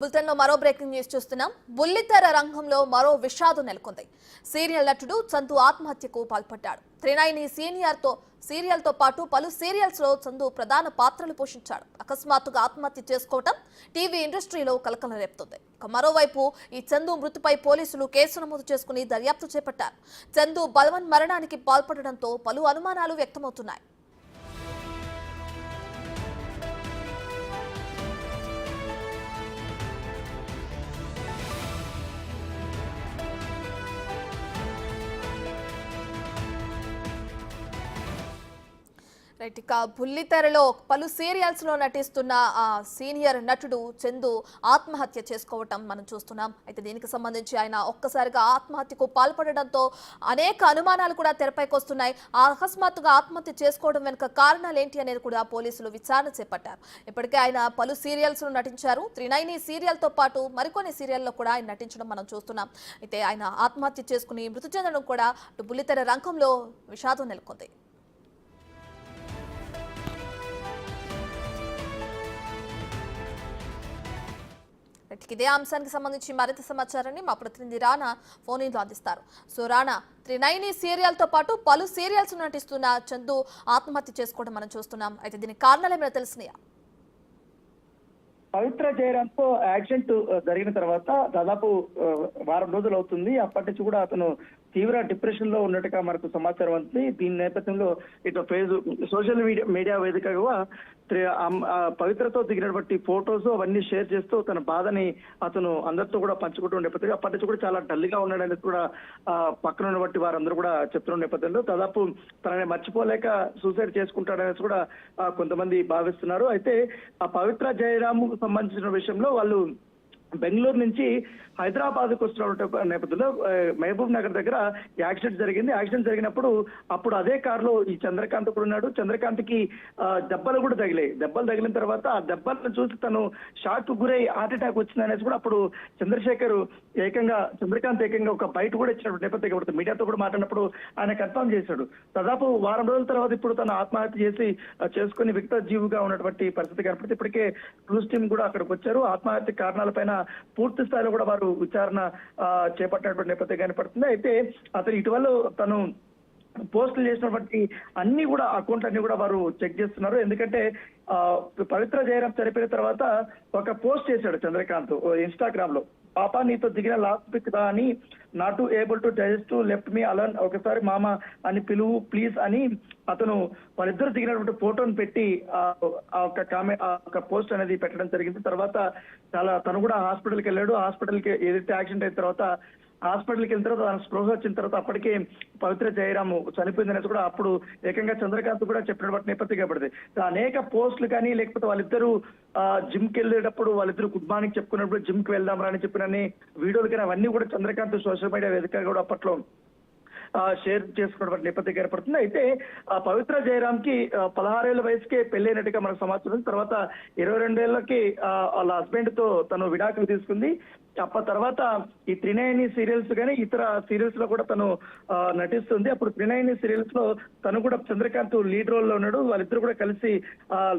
బులెటిన్లో మరో breaking news చూస్తున్నాం. బుల్లితెర రంగంలో మరో విషాదం నెలకొంది. సీరియల్ నటుడు చందు ఆత్మహత్యకు పాల్పడ్డాడు. త్రినైని సీరియల్తో పాటు పలు సీరియల్స్ లో చందు ప్రధాన పాత్రలు పోషించాడు. అకస్మాత్తుగా ఆత్మహత్య చేసుకోవడం టీవీ ఇండస్ట్రీలో కలకలం రేపుతుంది. మరోవైపు ఈ చందు మృతిపై పోలీసులు కేసు నమోదు చేసుకుని దర్యాప్తు చేపట్టారు. చందు బలవన్ మరణానికి పాల్పడడంతో పలు అనుమానాలు వ్యక్తమవుతున్నాయి. ఇక బుల్లితెరలో పలు సీరియల్స్ లో నటిస్తున్న సీనియర్ నటుడు చందు ఆత్మహత్య చేసుకోవటం మనం చూస్తున్నాం. అయితే దీనికి సంబంధించి ఆయన ఒక్కసారిగా ఆత్మహత్యకు పాల్పడడంతో అనేక అనుమానాలు కూడా తెరపైకి వస్తున్నాయి. అకస్మాత్తుగా ఆత్మహత్య చేసుకోవడం వెనుక కారణాలు ఏంటి అనేది కూడా పోలీసులు విచారణ చేపట్టారు. ఇప్పటికే ఆయన పలు సీరియల్స్ లో నటించారు. త్రినైని సీరియల్ తో పాటు మరికొన్ని సీరియల్లో కూడా ఆయన నటించడం మనం చూస్తున్నాం. అయితే ఆయన ఆత్మహత్య చేసుకుని మృతి చెందడం కూడా బుల్లితెర రంగంలో విషాదం నెలకొంది. ఇదే అంశానికి సంబంధించి మరింత సమాచారాన్ని మా ప్రతినిధి రానా ఫోన్ ఇన్లో అందిస్తారు. సో రానా, త్రినైని సీరియల్ తో పాటు పలు సీరియల్స్ నటిస్తున్న చందు ఆత్మహత్య చేసుకోవడం మనం చూస్తున్నాం. అయితే దీనికి కారణాలు ఏమైనా తెలిసినాయా? పవిత్ర జయరాంతో యాక్సిడెంట్ జరిగిన తర్వాత దాదాపు వారం రోజులు అవుతుంది. అప్పటి నుంచి కూడా అతను తీవ్ర డిప్రెషన్ లో ఉన్నట్టుగా మనకు సమాచారం ఉంది. దీని నేపథ్యంలో ఇటు సోషల్ మీడియా వేదికగా పవిత్రతో దిగినటువంటి ఫొటోస్ అవన్నీ షేర్ చేస్తూ తన బాధని అతను అందరితో కూడా పంచుకుంటూ నేపథ్యంలో అప్పటి నుంచి కూడా చాలా డల్ గా ఉన్నాడనేది కూడా పక్కన ఉన్నటువంటి వారందరూ కూడా చెప్తున్న నేపథ్యంలో దాదాపు తనని మర్చిపోలేక సూసైడ్ చేసుకుంటాడనేది కూడా కొంతమంది భావిస్తున్నారు. అయితే ఆ పవిత్ర జయరాము సంబంధించిన విషయంలో వాళ్ళు బెంగళూరు నుంచి హైదరాబాద్ కు వస్తున్న నేపథ్యంలో మహబూబ్ నగర్ దగ్గర యాక్సిడెంట్ జరిగింది. యాక్సిడెంట్ జరిగినప్పుడు అప్పుడు అదే కారులో ఈ చంద్రకాంత్ కూడా ఉన్నాడు. చంద్రకాంత్ కి దెబ్బలు కూడా తగిలాయి. దెబ్బలు తగిలిన తర్వాత ఆ దెబ్బలను చూసి తను షాక్ కు గురై హార్ట్ అటాక్ వచ్చింది అనేసి కూడా అప్పుడు చంద్రకాంత్ ఏకంగా ఒక బయట కూడా ఇచ్చినప్పుడు నేపథ్యం మీడియాతో కూడా మాట్లాడినప్పుడు ఆయన కన్ఫర్మ్ చేశాడు. దాదాపు వారం రోజుల తర్వాత ఇప్పుడు తను ఆత్మహత్య చేసుకుని వికట జీవుగా ఉన్నటువంటి పరిస్థితి కనపడితే ఇప్పటికే క్రూజ్ టీం కూడా అక్కడికి వచ్చారు. ఆత్మహత్య కారణాలపైన పూర్తి స్థాయిలో కూడా వారు విచారణ చేపట్టినటువంటి నేపథ్యం కనపడుతుంది. అయితే అతను ఇటీవల తను పోస్టులు చేసినటువంటి అన్ని కూడా అకౌంట్ అన్ని కూడా వారు చెక్ చేస్తున్నారు. ఎందుకంటే పవిత్ర జయరాం చనిపోయిన తర్వాత ఒక పోస్ట్ చేశాడు చంద్రకాంత్ ఇన్స్టాగ్రామ్ లో. పాపా నీతో దిగిన లాస్ట్ పిక్ దా అని not able to digest left me alone, ఒకసారి మామ అని పిలువు ప్లీజ్ అని అతను వాళ్ళిద్దరు దిగినటువంటి ఫోటోని పెట్టి ఒక పోస్ట్ అనేది పెట్టడం జరిగింది. తర్వాత తను కూడా హాస్పిటల్కి వెళ్ళాడు. హాస్పిటల్కి ఏదైతే యాక్సిడెంట్ అయిన తర్వాత హాస్పిటల్కి వెళ్ళిన తర్వాత తన స్పృహ వచ్చిన తర్వాత అప్పటికే పవిత్ర జయరాము చనిపోయింది అనేది కూడా అప్పుడు ఏకంగా చంద్రకాంత్ కూడా చెప్పినటువంటి నేపథ్యం కాబట్టి అనేక పోస్టులు కానీ లేకపోతే వాళ్ళిద్దరూ జిమ్ కి వెళ్ళేటప్పుడు వాళ్ళిద్దరు గుడ్ మార్నింగ్ చెప్పుకున్నప్పుడు జిమ్ కి వెళ్దాం రా అని చెప్పిన వీడియోలు కానీ అవన్నీ కూడా చంద్రకాంత్ సోషల్ మీడియా వేదికగా కూడా అప్పట్లో షేర్ చేసుకున్నటువంటి నేపథ్యం ఏర్పడుతుంది. అయితే పవిత్ర జయరామ్ కి 16 ఏళ్ల వయసుకే పెళ్ళైనట్టుగా మనకు సమాచారం. తర్వాత 22 ఏళ్లకి వాళ్ళ హస్బెండ్ తో తను విడాకులు తీసుకుంది. అప్పటి తర్వాత ఈ త్రినైని సీరియల్స్ కానీ ఇతర సీరియల్స్ లో కూడా తను నటిస్తుంది. అప్పుడు త్రినైని సీరియల్స్ లో తను కూడా చంద్రకాంత్ లీడ్ రోల్ లో ఉన్నాడు. వాళ్ళిద్దరు కూడా కలిసి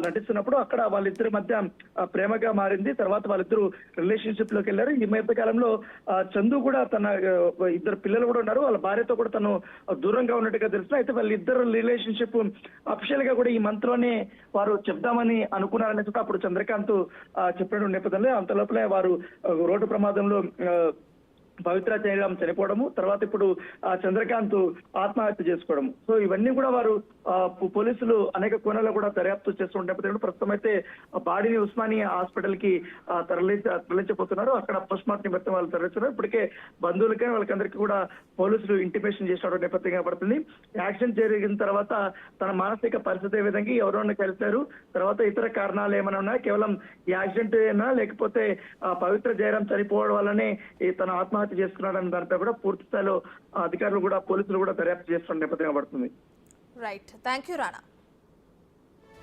నటిస్తున్నప్పుడు అక్కడ వాళ్ళిద్దరి మధ్య ప్రేమగా మారింది. తర్వాత వాళ్ళిద్దరు రిలేషన్షిప్ లోకి వెళ్ళారు. ఈ మధ్య కాలంలో చందు కూడా తన ఇద్దరు పిల్లలు కూడా ఉన్నారు. వాళ్ళ భార్యతో కూడా తను దూరంగా ఉన్నట్టుగా తెలుస్తుంది. అయితే వాళ్ళిద్దరు రిలేషన్షిప్ అఫిషియల్ గా కూడా ఈ మంత్ లోనే వారు చెప్దామని అనుకున్నారని అప్పుడు చంద్రకాంత్ చెప్పిన నేపథ్యంలో అంత లోపలే వారు రోడ్డు ప్రమాదంలో పవిత్ర జయరాం చనిపోవడము, తర్వాత ఇప్పుడు చంద్రకాంత్ ఆత్మహత్య చేసుకోవడము. సో ఇవన్నీ కూడా వారు పోలీసులు అనేక కోణాల్లో కూడా దర్యాప్తు చేస్తుంటే ప్రస్తుతం అయితే బాడీని ఉస్మానియా హాస్పిటల్ కి తరలించబోతున్నారు. అక్కడ పోస్ట్ మార్టం నిమిత్తం వాళ్ళు తరలిస్తున్నారు. ఇప్పటికే బంధువులకే వాళ్ళకందరికీ కూడా పోలీసులు ఇంటిమేషన్ చేసిన నేపథ్యంగా పడుతుంది. యాక్సిడెంట్ జరిగిన తర్వాత తన మానసిక పరిస్థితి ఏ విధంగా ఎవరైనా కలిశారు, తర్వాత ఇతర కారణాలు ఏమైనా ఉన్నాయా, కేవలం ఈ యాక్సిడెంట్ అయినా లేకపోతే పవిత్ర జయరాం చనిపోవడం వల్లనే తన ఆత్మహత్య చేసుకున్నాడని దానిపై కూడా పూర్తి స్థాయిలో అధికారులు కూడా పోలీసులు కూడా దర్యాప్తు చేస్తున్న నేపథ్యంగా పడుతుంది. Right, thank you Rana.